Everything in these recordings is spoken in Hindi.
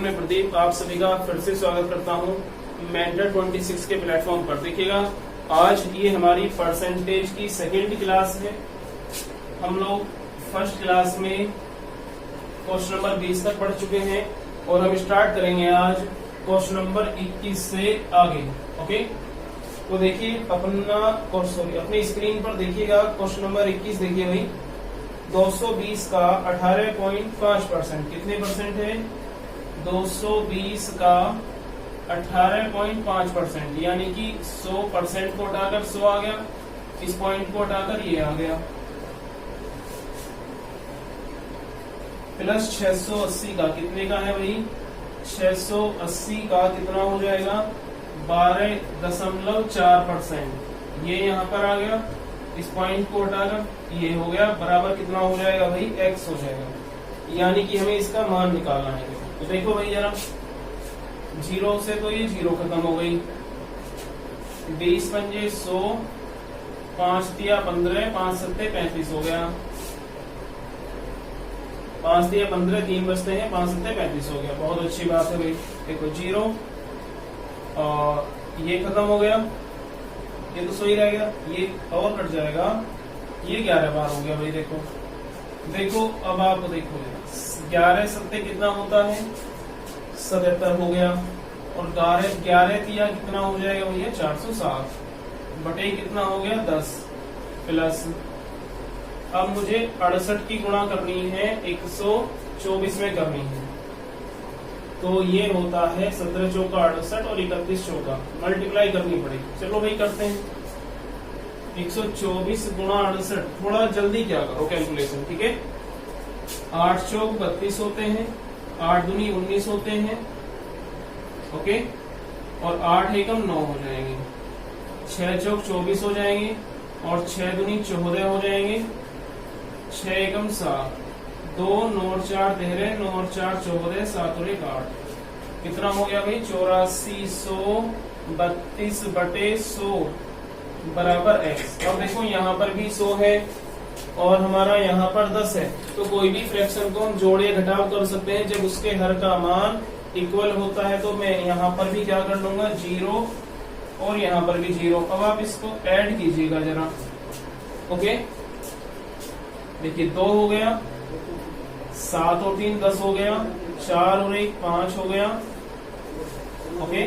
मैं प्रदीप आप सभी का फिर से स्वागत करता हूं मेंटर 26 के प्लेटफॉर्म पर। देखिएगा आज ये हमारी परसेंटेज की सेकेंड क्लास है। हम लोग फर्स्ट क्लास में क्वेश्चन नंबर 20 तक पढ़ चुके हैं और हम स्टार्ट करेंगे आज क्वेश्चन नंबर 21 से आगे। ओके, तो देखिए अपनी स्क्रीन पर देखिएगा क्वेश्चन नंबर 21। देखिए भाई 220 का 18.5% कितने परसेंट है? 220 का 18.5% यानी कि 100% को हटाकर 100 आ गया, इस पॉइंट को हटाकर ये आ गया, प्लस 680 का कितने का है भाई? 680 का कितना हो जाएगा? 12.4%। ये यहाँ पर आ गया, इस पॉइंट को हटाकर ये हो गया, बराबर कितना हो जाएगा भाई? x हो जाएगा। यानी कि हमें इसका मान निकालना है। तो देखो भाई जरा, 0 से तो ये 0 खत्म हो गई, 20 पंजे 100, 5 दिया 15, 5 सत्ते 35 हो गया, 5 दिया 15, 3 बचते हैं, 5 सत्ते 35 हो गया। बहुत अच्छी बात है भाई। देखो 0 और ये खत्म हो गया, ये तो सही रह गया, ये और कट जाएगा, ये 11 बार हो गया भाई। देखो अब आप देखो 11 सत्ते कितना होता है? 77 हो गया, और 11 दिया कितना हो जाएगा भैया? 460 बटे कितना हो गया? 10 प्लस। अब मुझे 68 की गुणा करनी है 124 में करनी है, तो ये होता है 17 चौका 68 और 31 चौका मल्टीप्लाई करनी पड़ेगी। चलो भाई करते हैं, 124 गुणा 68। थोड़ा जल्दी क्या करो कैलकुलेशन, ठीक है। 8 चौक 32 होते हैं, 8 दूनी 19 होते हैं, ओके, और 8 एकम 9 हो जाएंगे, 6 चौक 24 हो जाएंगे, और 6 दूनी 14 हो जाएंगे, 6 एकम 7, 2 9 और 4 13, 9 और 4 14, 7 और 1 8। कितना हो गया भाई? 8432 बटे 100 बराबर x। अब देखो यहाँ पर भी 100 है और हमारा यहाँ पर 10 है, तो कोई भी फ्रैक्शन को हम जोड़े घटाव कर सकते हैं जब उसके हर का मान इक्वल होता है। तो मैं यहाँ पर भी क्या कर लूंगा? 0 और यहाँ पर भी 0। अब आप इसको ऐड कीजिएगा जरा, ओके। देखिए 2 हो गया, 7 और 3 10 हो गया, 4 और 1 5 हो गया, ओके,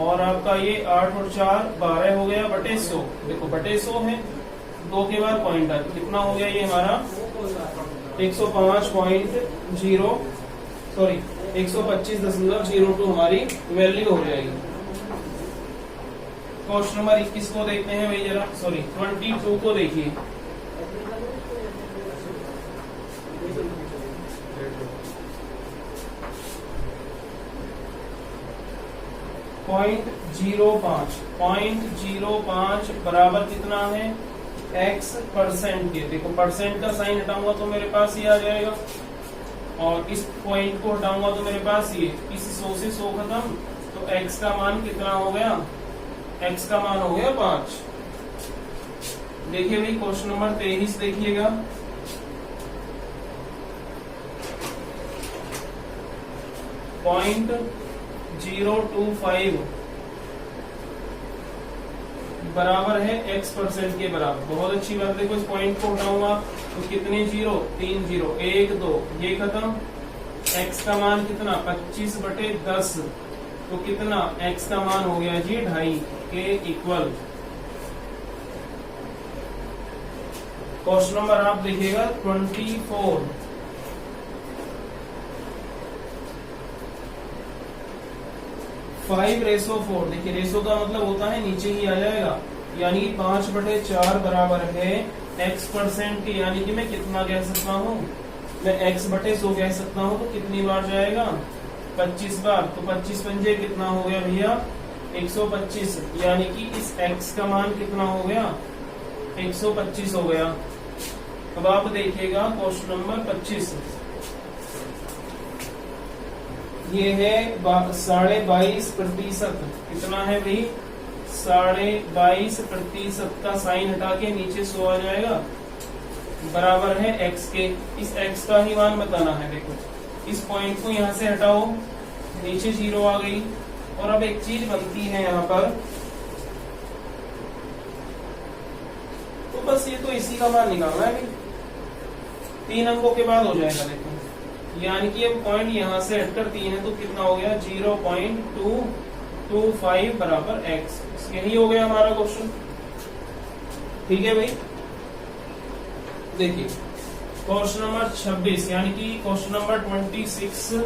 और आपका ये 8 और 4 12 हो गया बटे 100। देखो बटे 100 है, 2 के बाद पॉइंट आ, कितना हो गया ये हमारा? 105.0 सॉरी 125.02 हमारी वैल्यू हो जाएगी। क्वेश्चन नंबर 21 को देखते हैं भाई जरा, सॉरी 22 को देखिए। पॉइंट 0.05 बराबर कितना है? x परसेंट के। देखो परसेंट का साइन हटाऊंगा तो मेरे पास ये आ जाएगा, और इस पॉइंट को हटाऊंगा तो मेरे पास ये, इस 100 से 100 खत्म, तो x का मान कितना हो गया? x का मान हो गया 5। देखिए भाई क्वेश्चन नंबर 23 देखिएगा। .025 बराबर है x परसेंट के बराबर। बहुत अच्छी बात। देखो इस पॉइंट को उठाऊंगा तो कितने 0? 3 0, 1 2, ये खत्म। x का मान कितना? 25 बटे 10, तो कितना x का मान हो गया जी? 2.5 के इक्वल। क्वेश्चन नंबर आप देखिएगा 24। 5:4। देखिए रेशो का मतलब होता है नीचे ही आ जाएगा, यानी 5/4 बराबर है x परसेंट के। यानी कि मैं कितना कह सकता हूँ? मैं x बटे 100 कह सकता हूँ। तो कितनी बार जाएगा? 25 बार। तो 25 पंजे कितना हो गया भैया? 125। यानी कि इस x का मान कितना हो गया? 125 हो गया। अब आप देखिएगा क्वेश्चन नंबर 25, ये है 22.5%। कितना है भाई? 22.5% का साइन हटा के नीचे 100 आ जाएगा, बराबर है x के। इस x का ही मान बताना है। देखो इस पॉइंट को यहाँ से हटाओ, नीचे 0 आ गई। और अब एक चीज बनती है यहाँ पर, तो बस ये तो इसी का मान निकालना है, 3 अंकों के बाद हो जाएगा। देखो यानी कि अब पॉइंट यहाँ से हटकर 3 है, तो कितना हो गया 0.225 बराबर x। यही हो गया हमारा क्वेश्चन। ठीक है भाई, देखिए क्वेश्चन नंबर 26 यानी कि क्वेश्चन नंबर 26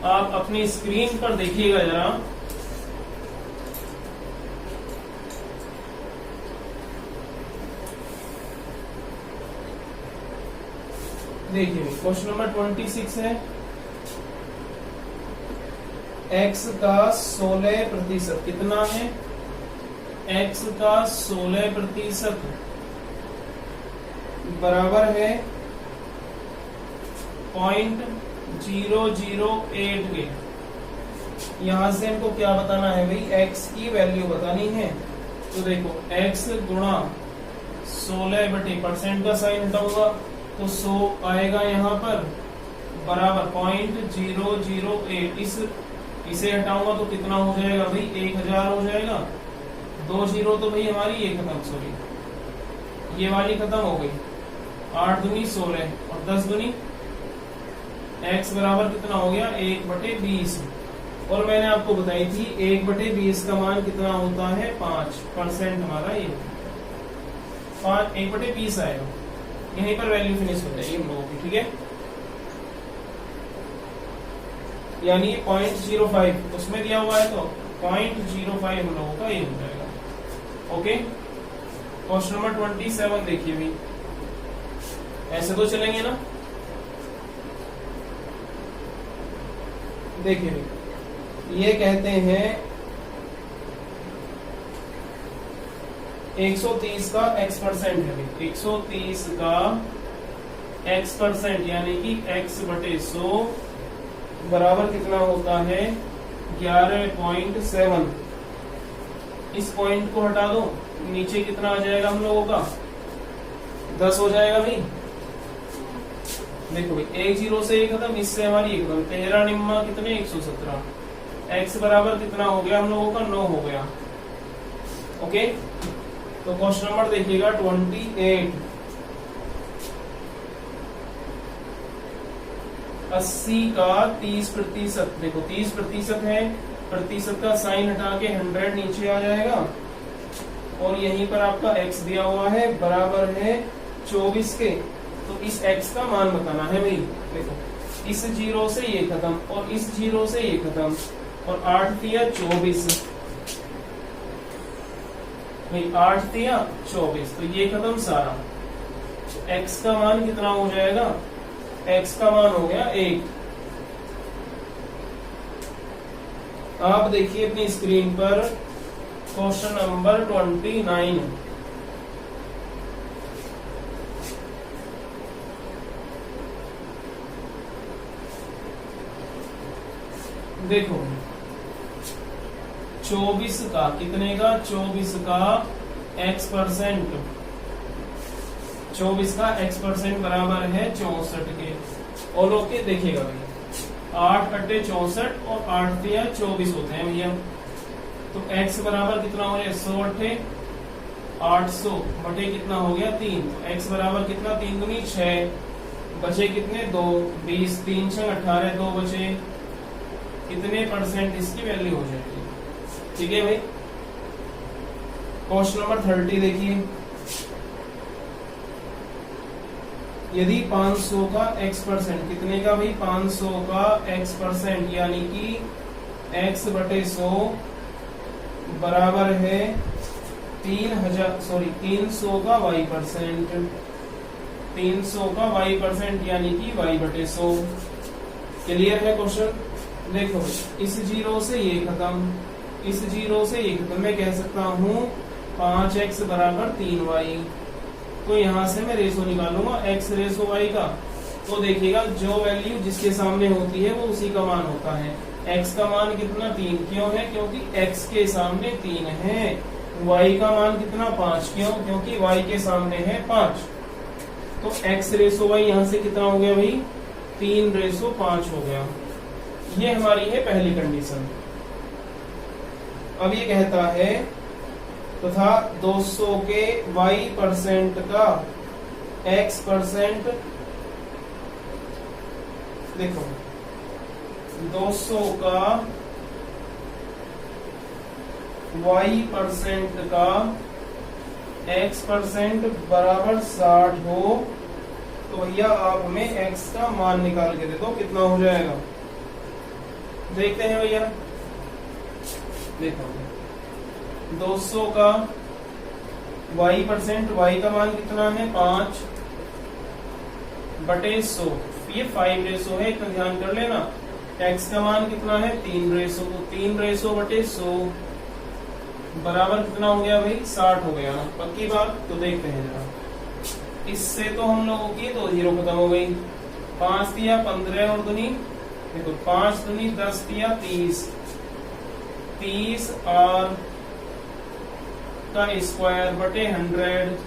आप अपनी स्क्रीन पर देखिएगा जरा। देखिए क्वेश्चन नंबर 26 है, x का 16% कितना है, x का 16% बराबर है 0.008 के। यहां से हमको क्या बताना है भाई, x की वैल्यू बतानी है। तो देखो x गुणा 16/% का साइन हटाऊंगा तो 100 आएगा यहाँ पर, बराबर 0.008। इसे हटाऊंगा तो कितना हो जाएगा भाई 1000 हो जाएगा। 2 0 तो भाई हमारी ये खत्म, सॉरी ये वाली खत्म हो गई। 8 दूनी 16 और 10 दूनी x बराबर कितना हो गया 1/20। और मैंने आपको बताई थी 1/20 का मान कितना होता है 5%। हमारा ये 1/20 आएगा। यहीं पर वैल्यू फिनिश हो जाएगी हम लोगों की। ठीक है, यानी 0.05 उसमें दिया हुआ है, तो 0.05 हम लोगों का ये हो जाएगा। ओके, क्वेश्चन नंबर 27 देखिए भाई, ऐसे तो चलेंगे ना। देखिए भाई, ये कहते हैं 130 का x% है। 130 का x% यानी कि x/100 बराबर कितना होता है 11.7। इस पॉइंट को हटा दो, नीचे कितना आ जाएगा हम लोगों का 10 हो जाएगा भाई। देखो भाई 1 0 से 1 खत्म, इससे हमारी 1 खत्म। 13 निम्मा कितने 117। x बराबर कितना हो गया हम लोगों का 9 हो गया। ओके, तो क्वेश्चन नंबर देखिएगा 28। 80 का 30%। देखो 30% है, प्रतिशत का साइन हटा के 100 नीचे आ जाएगा। और यहीं पर आपका x दिया हुआ है, बराबर है 24 के। तो इस x का मान बताना है भाई। देखो इस 0 से ये खत्म और इस 0 से ये खत्म, और 8 दिया 24 भाई, 8 दिया 24, तो ये खत्म सारा। x का मान कितना हो जाएगा, x का मान हो गया 1। आप देखिए अपनी स्क्रीन पर क्वेश्चन नंबर 29। देखो 24 का कितने का 24 का x%। 24 का x% बराबर है 64 के। और लोग के देखिएगा भाई 8 × 64 और 8 या 24 होते हैं भैया। तो x बराबर कितना हो गया 100 × 800 बटे कितना हो गया 3। तो x बराबर कितना 3 दूनी 6, बचे कितने 2, 20, 3 6 18, 2 बचे कितने % इसकी वैल्यू हो जाएगी। ठीक है भाई, क्वेश्चन नंबर 30 देखिए, यदि 500 का x% कितने का भाई 500 का x% यानी कि x/100 बराबर है 300 का y%। 300 का y% यानी कि y/100। क्लियर है क्वेश्चन। देखो इस 0 से ये खत्म, इस 0 से ये खत्म। मैं कह सकता हूँ 5x बराबर 3y। तो यहां से मैं रेशो निकालूंगा x/y का। तो देखिएगा जो वैल्यू जिसके सामने होती है वो उसी का मान होता है। x का मान कितना 3 क्यों है, क्योंकि x के सामने 3 है। y का मान कितना 5 क्यों, क्योंकि y के सामने है 5। तो x/y यहाँ से कितना हो गया भाई 3:5 हो गया। ये हमारी है पहली कंडीशन। अब ये कहता है तथा 200 के y% का x%, देखो 200 का y% का x% बराबर 60 हो तो भैया आप हमें x का मान निकाल के दे दो, कितना हो जाएगा। देखते हैं भैया, देखो 200 का y%, y का मान कितना है 5 बटे 100, ये 5 है, इतना ध्यान कर लेना। x का मान कितना है 3 तो 3 बटे 100 बराबर कितना हो गया भाई 60 हो गया ना, पक्की बात। तो देखते हैं जरा, इससे तो हम लोगों की 2 जीरो खत्म हो गई। 5 दिया 15 और दुनी, देखो 5 दुनी 10 दिया 30, 30 r का स्क्वायर बटे 100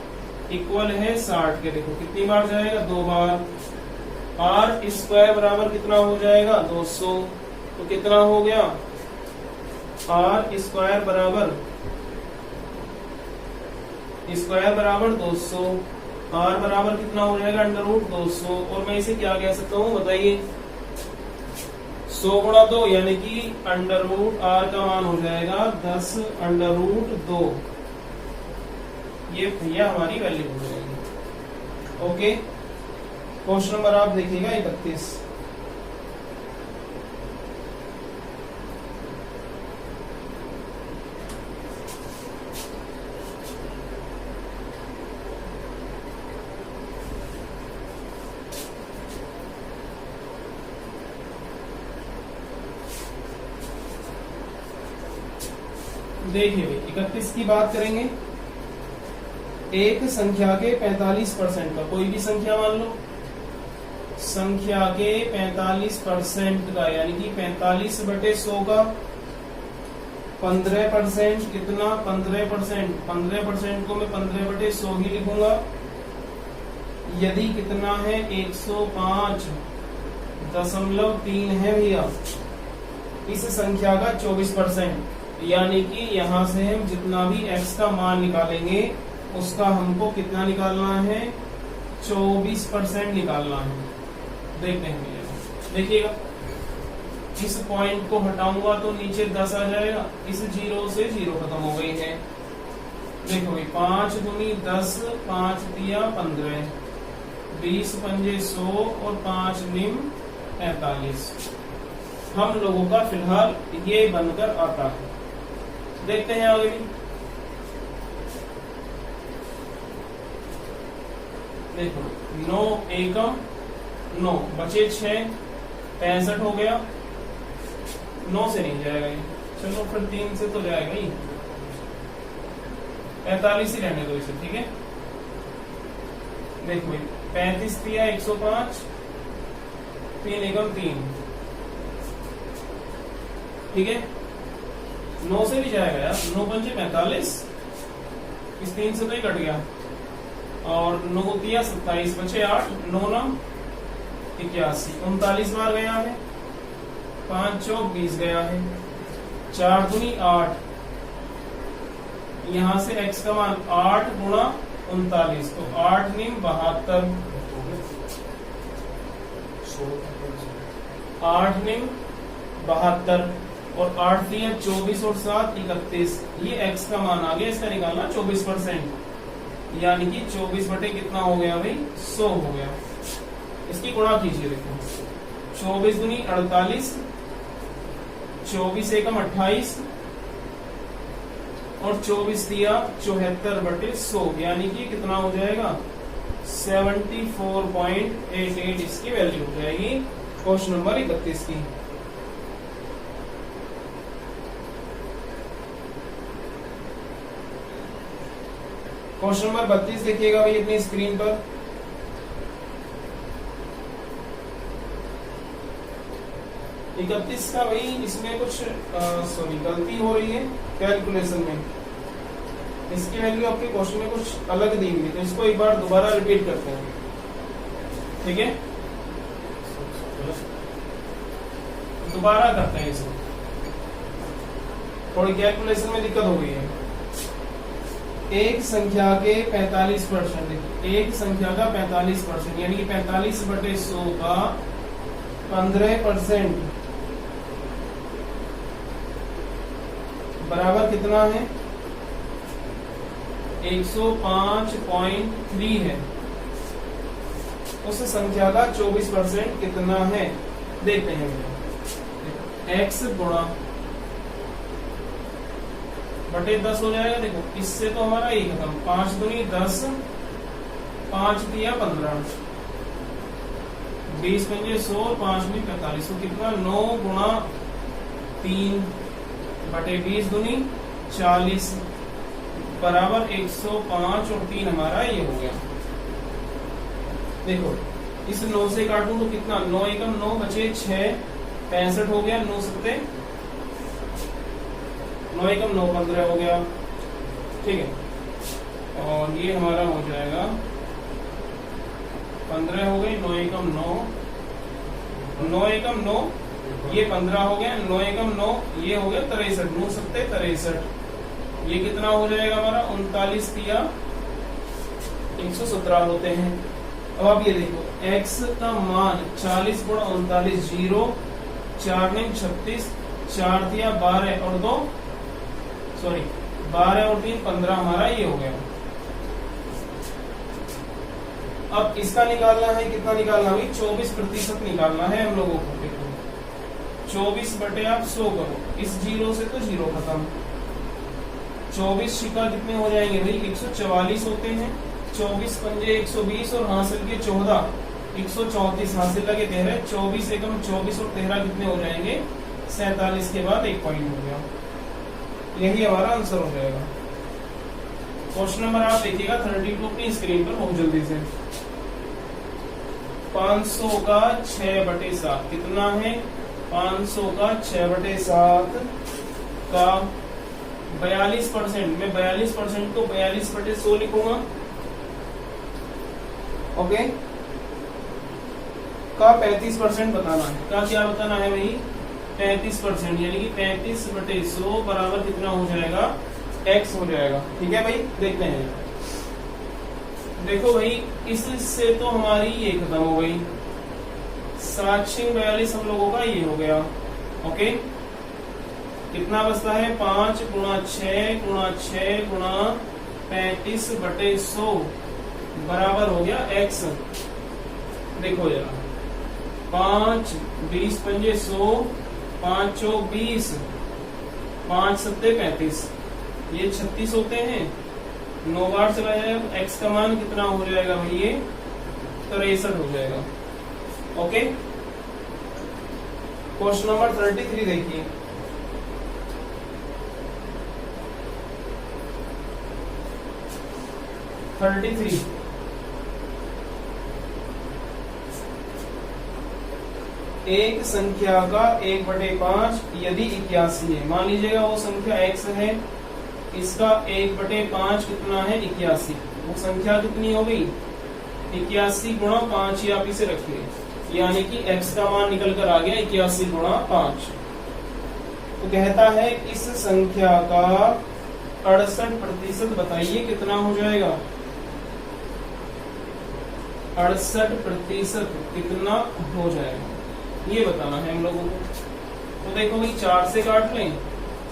इक्वल है 60 के। देखो कितनी बार जाएगा 2 बार। r स्क्वायर बराबर कितना हो जाएगा 200, तो कितना हो गया r स्क्वायर बराबर 200, r बराबर कितना हो जाएगा √200। और मैं इसे क्या कह सकता हूँ बताइए, 100 गुणा 2 यानी कि √r का मान हो जाएगा 10√2। ये भैया हमारी वैल्यू हो जाएगी। ओके, क्वेश्चन नंबर आप देखिएगा 31। देखिए भाई 31 की बात करेंगे। एक संख्या के 45% का, कोई भी संख्या मान लो, संख्या के 45% का यानी कि 45 बटे 100 का 15%, कितना 15%, 15% को मैं 15 बटे 100 ही लिखूंगा। यदि कितना है 105.3 है भैया इस संख्या का 24%, यानी कि यहां से हम जितना भी x का मान निकालेंगे उसका हमको कितना निकालना है 24% निकालना है। देखते हैं भैया, देखिएगा इस पॉइंट को हटाऊंगा तो नीचे 10 आ जाएगा, इस 0 से 0 खत्म हो गई है। देखो भाई 5 दूनी 10, 5 दिया 15, 20 पंजे 100 और 5 निम 45। हम लोगों का फिलहाल ये बनकर आता है। देखते हैं आगे भी। देखो 9 एकम 9 बचे 6, 65 हो गया। 9 से नहीं जाएगा ये, चलो फिर 3 से तो जाएगा ही, 45 ही रहने दो इसे, ठीक है। देखो 35 दिया 105, 3 एकम 3, ठीक है। 9 से भी जाएगा यार, 9 पंजे 45, इस 3 से तो ही कट गया, और 9 दिया 27 बचे 8, 9 9 81, 39 बार गया है, 5 चौक 20 गया है, 4 दूनी 8, यहां से x का मान 8 गुणा 39 तो 8 निम 72, 8 निम 72 और 8 दिया 24 और 7 31। ये x का मान आ गया, इसका निकालना 24%, यानी कि 24 बटे कितना हो गया भाई 100 हो गया। इसकी गुणा कीजिए, देखो 24 दूनी 48, 24 एकम 28 और 24 दिया 74 बटे 100, यानी कि कितना हो जाएगा 74.88 इसकी वैल्यू हो जाएगी क्वेश्चन नंबर 31 की। क्वेश्चन नंबर 32 देखिएगा भाई अपनी स्क्रीन पर। इकतीस का भाई इसमें कुछ सॉरी गलती हो रही है कैलकुलेशन में, इसकी वैल्यू आपके क्वेश्चन में कुछ अलग दी हुई है, तो इसको एक बार दोबारा रिपीट करते हैं, ठीक है। दोबारा करते हैं इसको, थोड़ी कैलकुलेशन में दिक्कत हो गई है। एक संख्या के 45%, एक संख्या का 45% यानी कि 45/100 का 15% बराबर कितना है? 105.3 है। उस संख्या का 24% कितना है? देखते हैं। x गुणा बटे 10 हो जाएगा। देखो इससे तो हमारा ये खत्म, 5 दूनी 10, 5 दिया 15, 20 पंजे 100, 5 में 45, तो कितना 9 गुणा 3 बटे 20 दूनी 40 बराबर 105 और 3 हमारा ये हो गया। देखो इस 9 से काटूं तो कितना, 9 एकम 9 बचे 6, 65 हो गया, 9 सत्ते 9 एकम 9, 15 हो गया। ठीक है, और ये हमारा हो जाएगा 15 हो गई, 9 एकम 9, 9 एकम 9, ये 15 हो गया, 9 एकम 9, ये हो गया 63, 9 सत्ते 63, ये कितना हो जाएगा हमारा 39 दिया 117 होते हैं। अब आप ये देखो x का मान 40 गुणा 39, 0, 4 में 36, 4 दिया 12 और 2 सॉरी 12 और 3 15 हमारा ये हो गया। अब इसका निकालना है, कितना निकालना है? 24% निकालना है हम लोगों को। देखो 24 बटे आप 100 करो, इस 0 से तो 0 खत्म, 24 शिका कितने हो जाएंगे भाई? 144 होते हैं, 24 पंजे 120 और हासिल के 14, 134 हासिल लगे 13, 24 एकम 24 और 13 कितने हो जाएंगे? 47 के बाद 1 पॉइंट हो गया। यही हमारा आंसर हो जाएगा। क्वेश्चन नंबर आप देखिएगा 32 अपनी स्क्रीन पर बहुत जल्दी से। 500 का 6/7 कितना है? 500 का 6/7 का 42%, मैं 42% को 42/100 लिखूंगा। ओके, का 35% बताना है। का क्या बताना है भाई? 35%, यानी कि 35/100 बराबर कितना हो जाएगा? x हो जाएगा। ठीक है भाई, देखते हैं। देखो भाई इससे तो हमारी ये खत्म हो गई, 742 हम लोगों का ये हो गया। ओके, कितना बचता है? 5 गुणा 6 गुणा 6 गुणा 35/100 बराबर हो गया x। देखो जरा 5 20 पंजे 100, 5 चौक 20, 5 सत्ते 35, ये 36 होते हैं, 9 बार चला जाएगा। x का मान कितना हो जाएगा भाई? ये 63 हो जाएगा। ओके, क्वेश्चन नंबर 33 देखिए। एक संख्या का 1/5 यदि 81 है, मान लीजिएगा वो संख्या x है, इसका 1/5 कितना है? 81। वो संख्या कितनी हो गई? 81 गुणा 5 आप इसे रखिए, यानी कि x का मान निकल कर आ गया 81 गुणा 5। तो कहता है इस संख्या का 68% बताइए कितना हो जाएगा? 68% कितना हो जाएगा ये बताना है हम लोगों को। तो देखो भाई 4 से काट लें,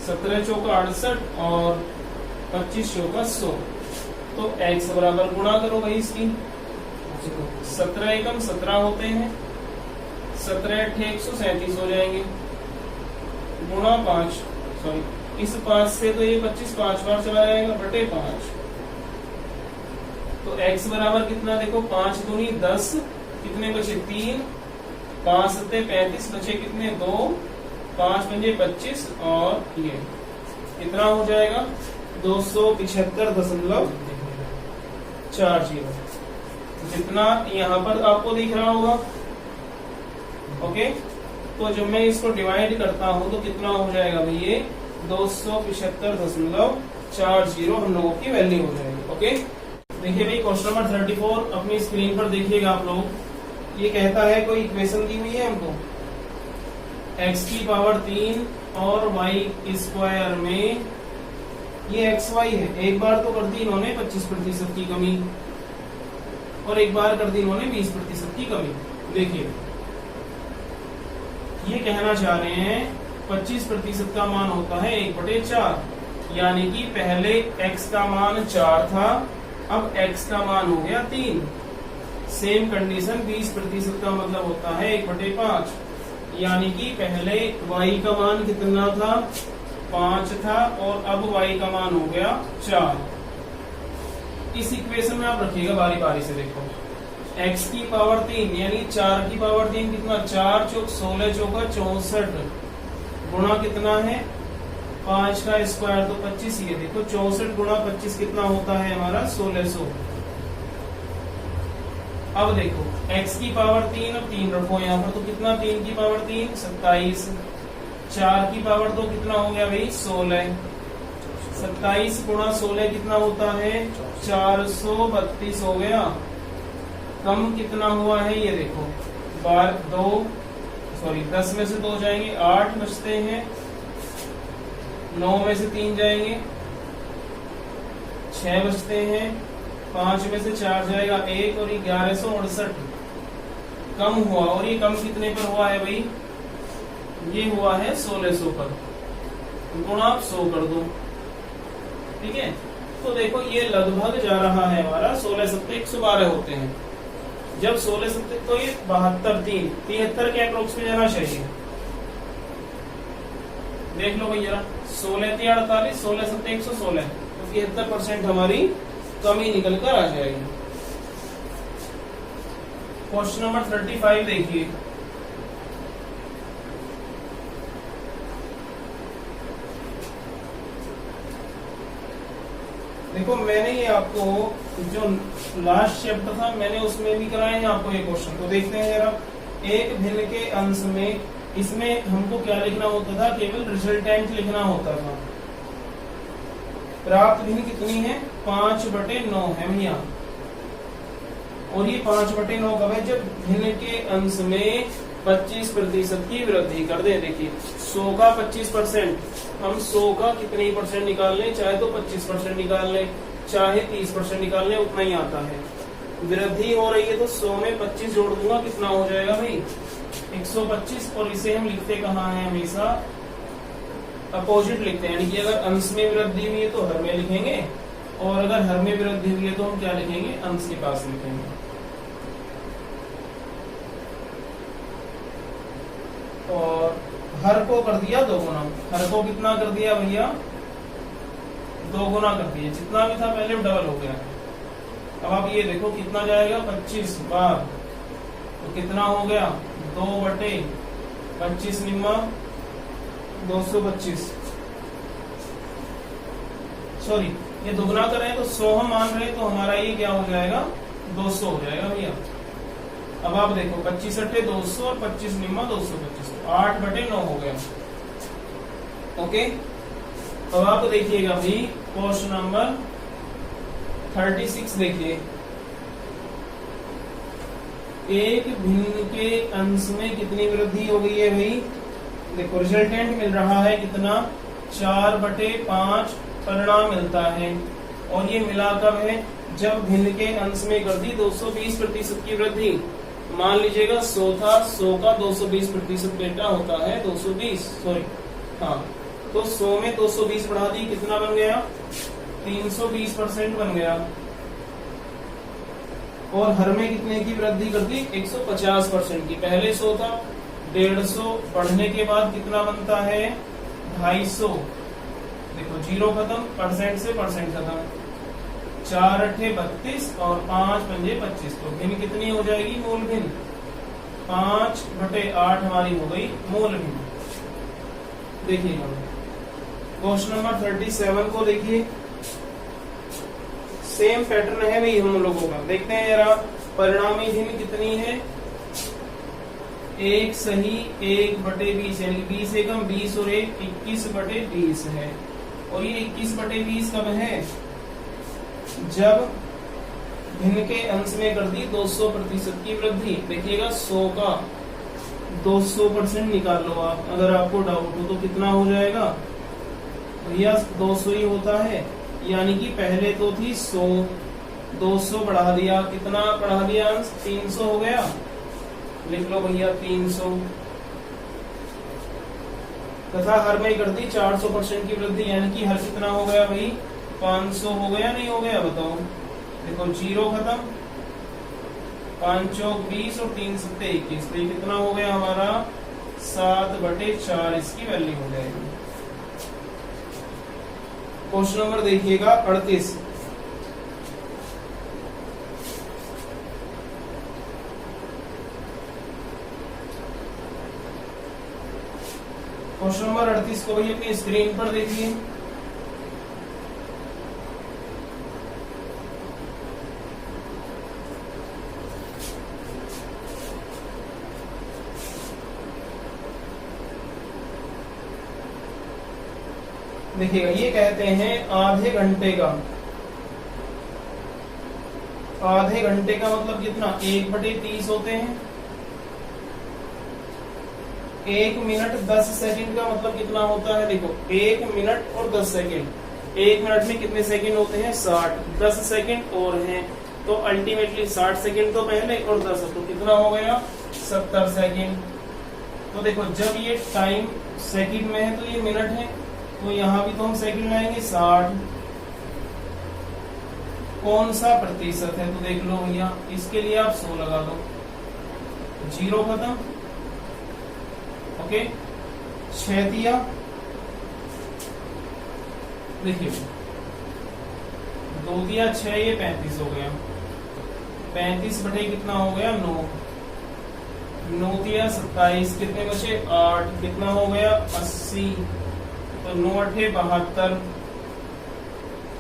17 चौका 68 और 25 चौका 100, तो x बराबर गुणा करो भाई इसकी। 17 एकम 17 होते हैं, 17 अट्ठे 137 हो जाएंगे, गुणा 5 सॉरी इस 5 से तो ये 25 5 बार चला जाएगा बटे 5। तो x बराबर कितना? देखो 5 दूनी 10, कितने बचे? 3, 5 सत्ते 35 बचे कितने? 2, 5 पंजे 25 और ये कितना हो जाएगा? 275.40, जितना यहाँ पर आपको दिख रहा होगा। ओके, तो जब मैं इसको डिवाइड करता हूँ तो कितना हो जाएगा भाई? ये 275.40 हम लोगों की वैल्यू हो जाएगी। ओके, देखिए भाई क्वेश्चन नंबर 34 अपनी स्क्रीन पर देखिएगा आप लोग। ये कहता है कोई इक्वेशन दी हुई है हमको, x की पावर 3 और y स्क्वायर में ये xy है। एक बार तो कर दी इन्होंने 25% की कमी और एक बार कर दी इन्होंने 20% की कमी। देखिए ये कहना चाह रहे हैं 25% का मान होता है 1/4, यानी कि पहले x का मान 4 था, अब x का मान हो गया 3। सेम कंडीशन 20% का मतलब होता है 1/5, यानी कि पहले y का मान कितना था 5 था और अब y का मान हो गया 4। इस इक्वेशन में आप रखिएगा बारी बारी से। देखो x की पावर 3 यानी 4 की पावर 3 कितना, 4 चौक 16 चौका 64 गुणा कितना है 5 का स्क्वायर तो 25 ही है। देखो 64 गुणा 25 कितना होता है हमारा 1600। अब देखो x की पावर 3, अब 3 रखो यहाँ पर तो कितना 3 की पावर 3 27, 4 की पावर 2 कितना हो गया भाई 16, 27 गुणा 16 कितना होता है 432 हो गया। कम कितना हुआ है ये देखो 10 में से 2 जाएंगे 8 बचते हैं, 9 में से 3 जाएंगे 6 बचते हैं, 5 में से 4 जाएगा 1 और 1168 कम हुआ। और ये कम कितने पर हुआ है भाई, ये हुआ है 1600 पर, गुणा 100 कर दो। ठीक है, तो देखो ये लगभग जा रहा है हमारा 16 7 112 होते हैं। जब 16 7 तो ये 72 73 के अप्रोक्स में जाना चाहिए। देख लो भाई जरा 16 3 48 16 7 116 तो 73% हमारी कमी निकल कर आ जाएगी। क्वेश्चन नंबर 35 देखिए, देखो मैंने ये आपको जो लास्ट चैप्टर था मैंने उसमें भी कराए हैं आपको ये क्वेश्चन। तो देखते हैं जरा, एक भिन्न के अंश में, इसमें हमको क्या लिखना होता था, केवल रिजल्टेंट लिखना होता था। प्राप्त भिन्न कितनी है 5/9 है भैया, और ये 5/9 कब है, जब भिन्न के अंश में 25% की वृद्धि कर दे। देखिए 100 का 25%, हम 100 का कितने % निकाल लें, चाहे तो 25% निकाल लें चाहे 30% निकाल लें, उतना ही आता है। वृद्धि हो रही है तो 100 में 25 जोड़ दूंगा, कितना हो जाएगा भाई 125। और इसे हम लिखते कहाँ है, हमेशा अपोजिट लिखते हैं, यानी कि अगर अंश में वृद्धि हुई है तो हर में लिखेंगे, और अगर हर में वृद्धि हुई है तो हम क्या लिखेंगे, अंश के पास लिखेंगे। और हर को कर दिया 2 गुना, हर को कितना कर दिया भैया 2 गुना कर दिया, जितना भी था पहले डबल हो गया। अब आप ये देखो कितना जाएगा 25 बार, तो कितना हो गया 2/25 निम्मा 225, सॉरी ये दुगना कर रहे हैं तो 100 हम मान रहे हैं तो हमारा ये क्या हो जाएगा 200 हो जाएगा भैया। अब आप देखो 25 अट्ठे 200 और 25 निम्मा 225, 8/9 हो गया। ओके, अब आप देखिएगा भी क्वेश्चन नंबर 36 देखिए, एक भिन्न के अंश में कितनी वृद्धि हो गई है भाई, देखो रिजल्टेंट मिल रहा है कितना 4/5 परिणाम मिलता है, और ये मिला कब है, जब भिन्न के अंश में कर दी 220% की वृद्धि। मान लीजिएगा 100 था, 100 का 220% बेटा होता है 220, सॉरी हाँ, तो 100 में 220 बढ़ा दी, कितना बन गया 320% बन गया। और हर में कितने की वृद्धि कर दी 150% की, पहले 100 था 150 बढ़ने के बाद कितना बनता है 250। देखो 0 खत्म, परसेंट से परसेंट खत्म, 4 अट्ठे 32 और 5 पंजे 25, तो भिन्न कितनी हो जाएगी मूल भिन्न 5/8 हमारी हो गई मूल भिन्न। देखिएगा क्वेश्चन नंबर 37 को देखिए, सेम पैटर्न है भाई हम लोगों का। देखते हैं जरा, परिणामी भिन्न कितनी है, 1 सही 1/20, यानी 20 एकम 20 और 1 21/20 है। और ये 21/20 कब है, जब भिन्न के अंश में कर दी 200% की वृद्धि। देखिएगा 100 का 200% निकालो आप, अगर आपको डाउट हो तो कितना हो जाएगा भैया 200 ही होता है, यानी कि पहले तो थी 100, 200 बढ़ा दिया, कितना बढ़ा दिया अंश 300 हो गया, लिख लो भैया 300, तथा हर में कर दी 400% की वृद्धि, यानी कि हर कितना हो गया भाई 500 हो गया, नहीं हो गया बताओ, देखो जीरो खत्म, 5 चौक 20 और 3 सत्ते 21, तो ये कितना हो गया हमारा 7/4 इसकी वैल्यू हो जाएगी। क्वेश्चन नंबर देखिएगा 38, क्वेश्चन नंबर 38 को भाई अपनी स्क्रीन पर देखिए। देखिएगा ये कहते हैं आधे घंटे का मतलब कितना 1/30 होते हैं, 1 मिनट 10 सेकंड का मतलब कितना होता है, देखो 1 मिनट और 10 सेकंड, 1 मिनट में कितने सेकंड होते हैं 60, 10 सेकंड और हैं तो अल्टीमेटली 60 सेकंड तो पहले और 10 तो कितना हो गया 70 सेकंड। तो देखो जब ये टाइम सेकंड में है तो ये मिनट है, तो यहाँ भी तो हम सेकंड लाएंगे 60, कौन सा प्रतिशत है तो देख लो भैया, इसके लिए आप 100 लगा दो, जीरो खत्म, ओके 6 दिया, देखिए 2 दिया 6, ये 35 हो गया, 35 बटे कितना हो गया 9, 9 दिया 27, कितने बचे 8, कितना हो गया 80, तो 9 8 72,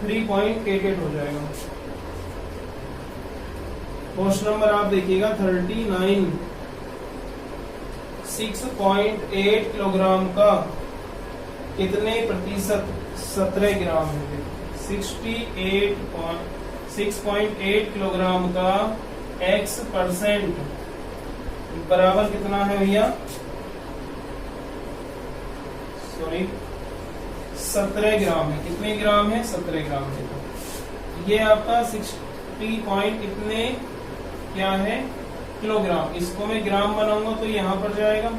3.88 हो जाएगा। क्वेश्चन नंबर आप देखिएगा 39, 6.8 किलोग्राम का कितने प्रतिशत 17 ग्राम है, 6.8 किलोग्राम का x% बराबर कितना है भैया, सॉरी 17 ग्राम है, कितने ग्राम है 17 ग्राम है, ये आपका 60 पॉइंट कितने क्या है किलोग्राम, इसको मैं ग्राम बनाऊंगा तो यहाँ पर जाएगा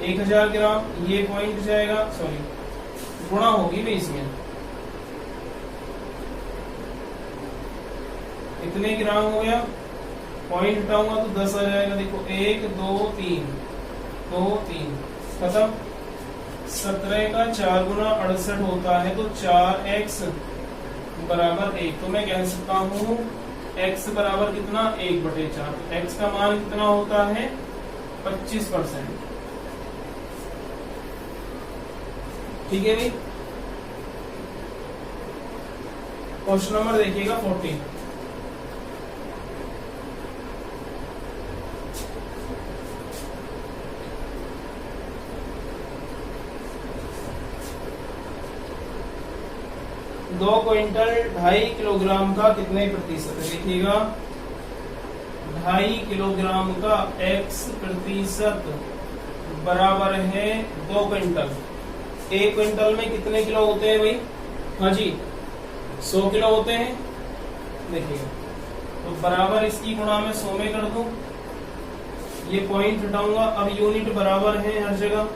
1000 ग्राम, ये पॉइंट जाएगा, सॉरी गुणा होगी भी इसमें, इतने ग्राम हो गया, पॉइंट हटाऊंगा तो 10 आ जाएगा, देखो 1 2 3 2 3 खत्म, 17 का 4 गुना 68 होता है, तो 4x बराबर 1, तो मैं कह सकता हूँ x बराबर कितना 1/4, तो x का मान कितना होता है 25%, ठीक है भाई। क्वेश्चन नंबर देखिएगा 40, दो क्विंटल 2.5 किलोग्राम का कितने प्रतिशत है, देखिएगा 2.5 किलोग्राम का x% बराबर है 2 क्विंटल, 1 क्विंटल में कितने किलो होते हैं भाई, हाँ जी 100 किलो होते हैं, देखिएगा तो बराबर इसकी गुणा में 100 में कर दूं, ये पॉइंट हटाऊंगा, अब यूनिट बराबर है हर जगह,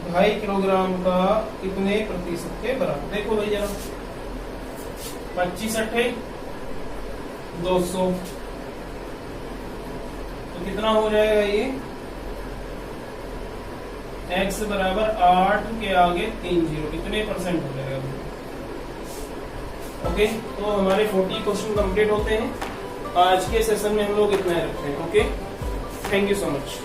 ढाई किलोग्राम का कितने प्रतिशत के बराबर, देखो भाई जरा 25 8 200, तो कितना हो जाएगा ये x बराबर 8 के आगे 3 0, कितने परसेंट हो जाएगा। ओके, तो हमारे 40 क्वेश्चन कंप्लीट होते हैं। आज के सेशन में हम लोग इतना ही रखते हैं। Okay, thank you so much.